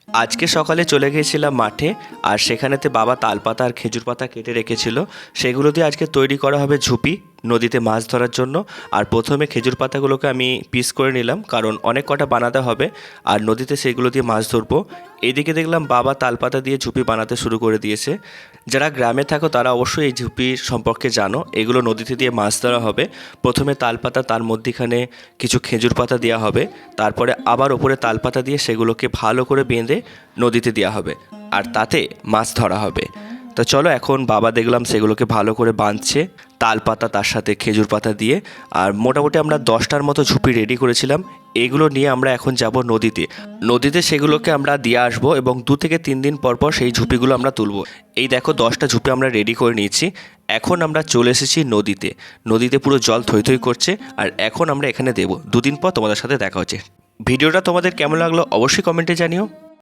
আজকে সকালে চলে গিয়েছিলাম মাঠে, আর সেখানেতে বাবা তালপাতা আর খেজুর পাতা কেটে রেখেছিল। সেগুলো দিয়ে আজকে তৈরি করা হবে ঝুপি নদীতে মাছ ধরার জন্য। আর প্রথমে খেজুর পাতাগুলোকে আমি পিস করে নিলাম, কারণ অনেক কটা বানাতে হবে আর নদীতে সেগুলো দিয়ে মাছ ধরবো। এইদিকে দেখলাম বাবা তালপাতা দিয়ে ঝুপি বানাতে শুরু করে দিয়েছে। যারা গ্রামে থাকো তারা অবশ্যই এই ঝুপি সম্পর্কে জানো। এগুলো নদীতে দিয়ে মাছ ধরা হবে। প্রথমে তালপাতা, তার মধ্যিখানে কিছু খেজুর পাতা দেওয়া হবে, তারপরে আবার ওপরে তালপাতা দিয়ে সেগুলোকে ভালো করে বেঁধে নদীতে দেওয়া হবে, আর তাতে মাছ ধরা হবে। তো চলো, এখন বাবা দেখলাম সেগুলোকে ভালো করে বাঁধছে তালপাতা তার সাথে খেজুর পাতা দিয়ে। আর মোটামুটি আমরা 10টার মতো ঝুপি রেডি করেছিলাম। এগুলো নিয়ে আমরা এখন যাব নদীতে। নদীতে সেগুলোকে আমরা দিয়ে আসবো এবং 2 থেকে 3 দিন পর পর সেই ঝুপিগুলো আমরা তুলবো। এই দেখো 10টা ঝুপি আমরা রেডি করে নিয়েছি। এখন আমরা চলে এসেছি নদীতে। নদীতে পুরো জল থই থই করছে, আর এখন আমরা এখানে দেবো। 2 দিন পর তোমাদের সাথে দেখা হচ্ছে। ভিডিওটা তোমাদের কেমন লাগলো অবশ্যই কমেন্টে জানিও।